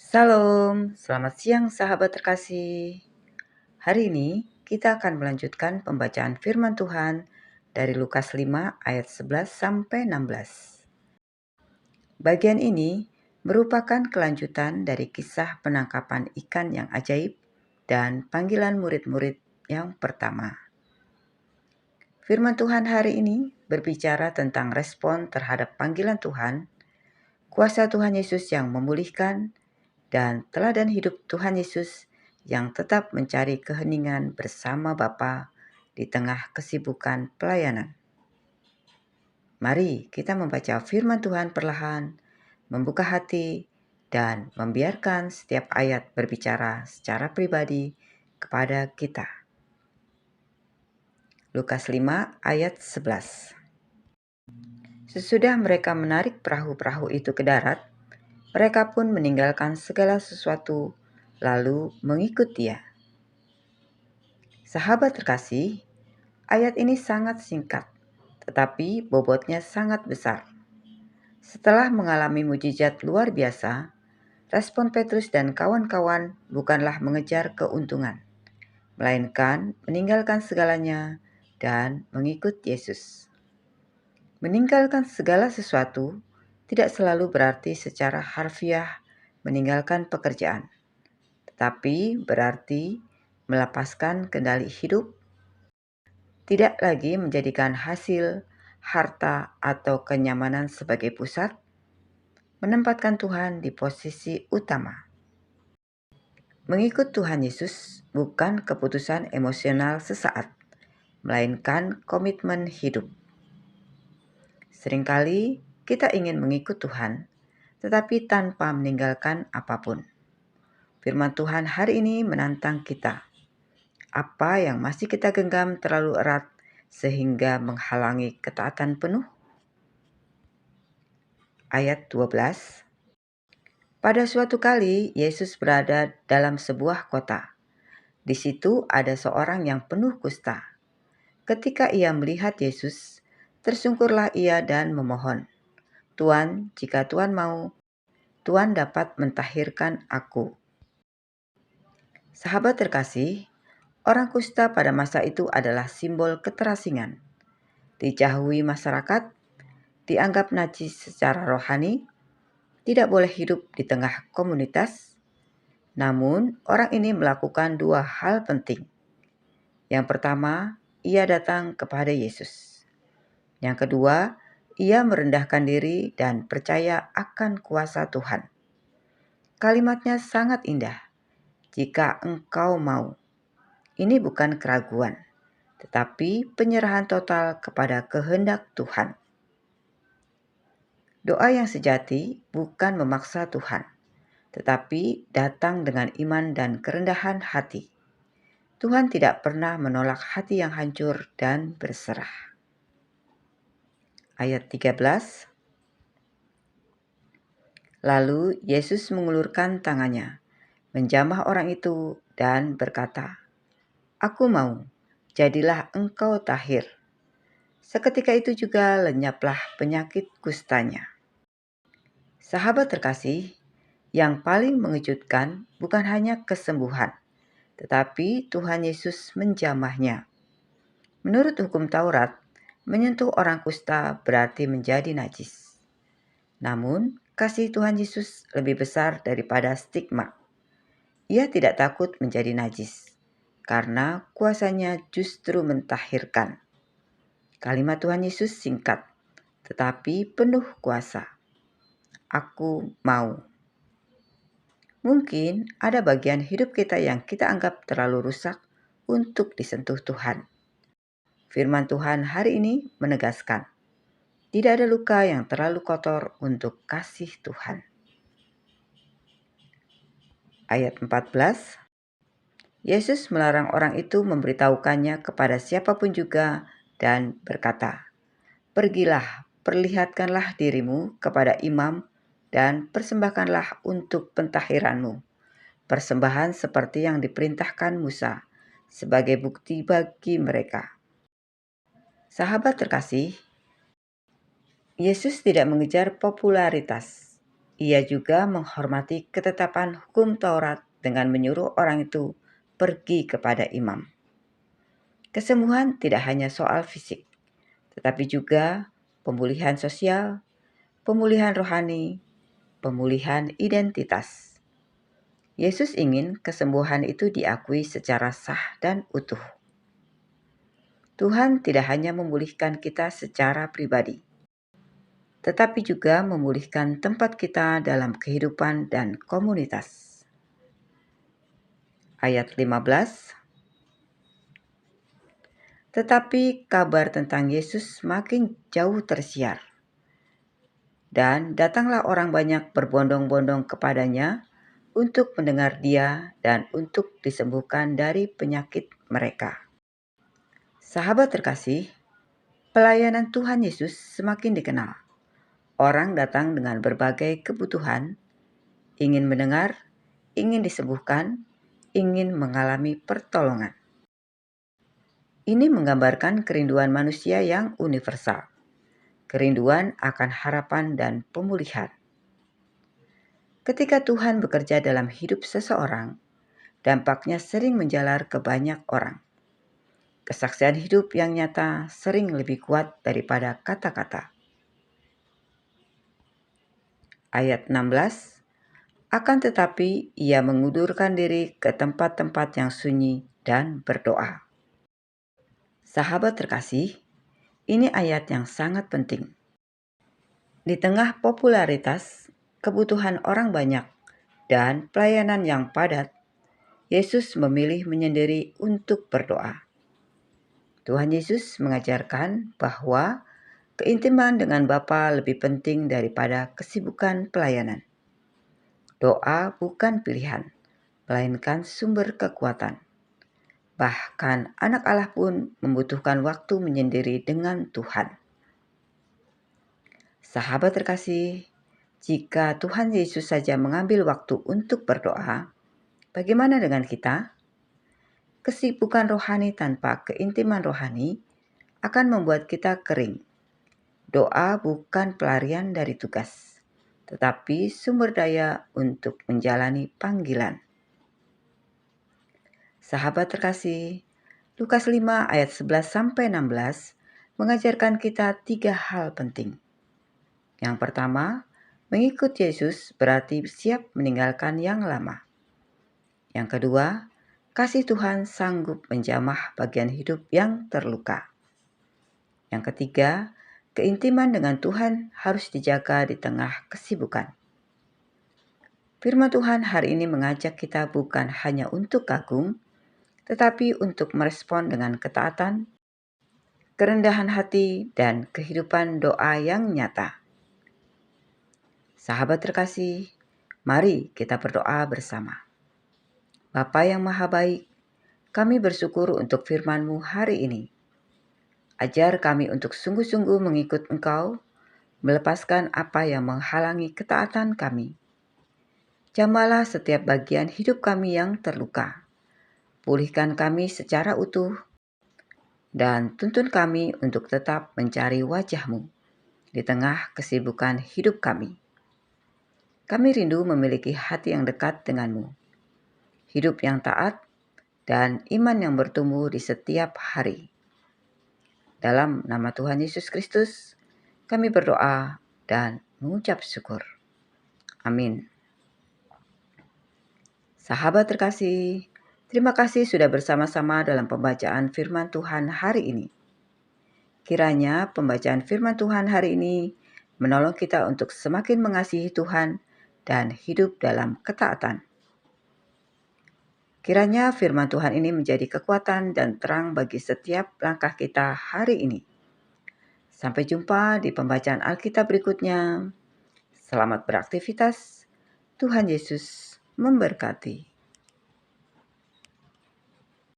Salam, selamat siang sahabat terkasih. Hari ini kita akan melanjutkan pembacaan firman Tuhan dari Lukas 5 ayat 11 sampai 16. Bagian ini merupakan kelanjutan dari kisah penangkapan ikan yang ajaib dan panggilan murid-murid yang pertama. Firman Tuhan hari ini berbicara tentang respon terhadap panggilan Tuhan, kuasa Tuhan Yesus yang memulihkan, dan teladan hidup Tuhan Yesus yang tetap mencari keheningan bersama Bapa di tengah kesibukan pelayanan. Mari kita membaca firman Tuhan perlahan, membuka hati, dan membiarkan setiap ayat berbicara secara pribadi kepada kita. Lukas 5 ayat 11. Sesudah mereka menarik perahu-perahu itu ke darat, mereka pun meninggalkan segala sesuatu lalu mengikut Dia. Sahabat terkasih, ayat ini sangat singkat, tetapi bobotnya sangat besar. Setelah mengalami mujizat luar biasa, respon Petrus dan kawan-kawan bukanlah mengejar keuntungan, melainkan meninggalkan segalanya dan mengikut Yesus. Meninggalkan segala sesuatu tidak selalu berarti secara harfiah meninggalkan pekerjaan, tetapi berarti melepaskan kendali hidup, tidak lagi menjadikan hasil, harta, atau kenyamanan sebagai pusat, menempatkan Tuhan di posisi utama. Mengikut Tuhan Yesus bukan keputusan emosional sesaat, melainkan komitmen hidup. Seringkali kita ingin mengikut Tuhan, tetapi tanpa meninggalkan apapun. Firman Tuhan hari ini menantang kita. Apa yang masih kita genggam terlalu erat sehingga menghalangi ketaatan penuh? Ayat 12. Pada suatu kali, Yesus berada dalam sebuah kota. Di situ ada seorang yang penuh kusta. Ketika ia melihat Yesus, tersungkurlah ia dan memohon, "Tuan, jika Tuan mau, Tuan dapat mentahirkan aku." Sahabat terkasih, orang kusta pada masa itu adalah simbol keterasingan. Dijauhi masyarakat, dianggap najis secara rohani, tidak boleh hidup di tengah komunitas. Namun, orang ini melakukan dua hal penting. Yang pertama, ia datang kepada Yesus. Yang kedua, ia merendahkan diri dan percaya akan kuasa Tuhan. Kalimatnya sangat indah. Jika engkau mau. Ini bukan keraguan, tetapi penyerahan total kepada kehendak Tuhan. Doa yang sejati bukan memaksa Tuhan, tetapi datang dengan iman dan kerendahan hati. Tuhan tidak pernah menolak hati yang hancur dan berserah. Ayat 13. Lalu Yesus mengulurkan tangannya, menjamah orang itu dan berkata, "Aku mau, jadilah engkau tahir." Seketika itu juga lenyaplah penyakit kustanya. Sahabat terkasih, yang paling mengejutkan bukan hanya kesembuhan, tetapi Tuhan Yesus menjamahnya. Menurut hukum Taurat, menyentuh orang kusta berarti menjadi najis. Namun, kasih Tuhan Yesus lebih besar daripada stigma. Ia tidak takut menjadi najis, karena kuasanya justru mentahirkan. Kalimat Tuhan Yesus singkat, tetapi penuh kuasa. Aku mau. Mungkin ada bagian hidup kita yang kita anggap terlalu rusak untuk disentuh Tuhan. Firman Tuhan hari ini menegaskan, tidak ada luka yang terlalu kotor untuk kasih Tuhan. Ayat 14. Yesus melarang orang itu memberitahukannya kepada siapapun juga dan berkata, "Pergilah, perlihatkanlah dirimu kepada imam dan persembahkanlah untuk pentahiranmu persembahan seperti yang diperintahkan Musa sebagai bukti bagi mereka." Sahabat terkasih, Yesus tidak mengejar popularitas. Ia juga menghormati ketetapan hukum Taurat dengan menyuruh orang itu pergi kepada imam. Kesembuhan tidak hanya soal fisik, tetapi juga pemulihan sosial, pemulihan rohani, pemulihan identitas. Yesus ingin kesembuhan itu diakui secara sah dan utuh. Tuhan tidak hanya memulihkan kita secara pribadi, tetapi juga memulihkan tempat kita dalam kehidupan dan komunitas. Ayat 15. Tetapi kabar tentang Yesus makin jauh tersiar. Dan datanglah orang banyak berbondong-bondong kepadanya untuk mendengar dia dan untuk disembuhkan dari penyakit mereka. Sahabat terkasih, pelayanan Tuhan Yesus semakin dikenal. Orang datang dengan berbagai kebutuhan, ingin mendengar, ingin disembuhkan, ingin mengalami pertolongan. Ini menggambarkan kerinduan manusia yang universal, kerinduan akan harapan dan pemulihan. Ketika Tuhan bekerja dalam hidup seseorang, dampaknya sering menjalar ke banyak orang. Kesaksian hidup yang nyata sering lebih kuat daripada kata-kata. Ayat 16, akan tetapi ia mengundurkan diri ke tempat-tempat yang sunyi dan berdoa. Sahabat terkasih, ini ayat yang sangat penting. Di tengah popularitas, kebutuhan orang banyak, dan pelayanan yang padat, Yesus memilih menyendiri untuk berdoa. Tuhan Yesus mengajarkan bahwa keintiman dengan Bapa lebih penting daripada kesibukan pelayanan. Doa bukan pilihan, melainkan sumber kekuatan. Bahkan anak Allah pun membutuhkan waktu menyendiri dengan Tuhan. Sahabat terkasih, jika Tuhan Yesus saja mengambil waktu untuk berdoa, bagaimana dengan kita? Kesibukan rohani tanpa keintiman rohani akan membuat kita kering. Doa bukan pelarian dari tugas, tetapi sumber daya untuk menjalani panggilan. Sahabat terkasih, Lukas 5 ayat 11-16 mengajarkan kita 3 hal penting. Yang pertama, mengikut Yesus berarti siap meninggalkan yang lama. Yang kedua, kasih Tuhan sanggup menjamah bagian hidup yang terluka. Yang ketiga, keintiman dengan Tuhan harus dijaga di tengah kesibukan. Firman Tuhan hari ini mengajak kita bukan hanya untuk kagum, tetapi untuk merespon dengan ketaatan, kerendahan hati, dan kehidupan doa yang nyata. Sahabat terkasih, mari kita berdoa bersama. Bapa yang Maha Baik, kami bersyukur untuk firman-Mu hari ini. Ajar kami untuk sungguh-sungguh mengikut Engkau, melepaskan apa yang menghalangi ketaatan kami. Jamalah setiap bagian hidup kami yang terluka. Pulihkan kami secara utuh, dan tuntun kami untuk tetap mencari wajah-Mu di tengah kesibukan hidup kami. Kami rindu memiliki hati yang dekat denganmu, hidup yang taat, dan iman yang bertumbuh di setiap hari. Dalam nama Tuhan Yesus Kristus, kami berdoa dan mengucap syukur. Amin. Sahabat terkasih, terima kasih sudah bersama-sama dalam pembacaan firman Tuhan hari ini. Kiranya pembacaan firman Tuhan hari ini menolong kita untuk semakin mengasihi Tuhan dan hidup dalam ketaatan. Kiranya firman Tuhan ini menjadi kekuatan dan terang bagi setiap langkah kita hari ini. Sampai jumpa di pembacaan Alkitab berikutnya. Selamat beraktivitas. Tuhan Yesus memberkati.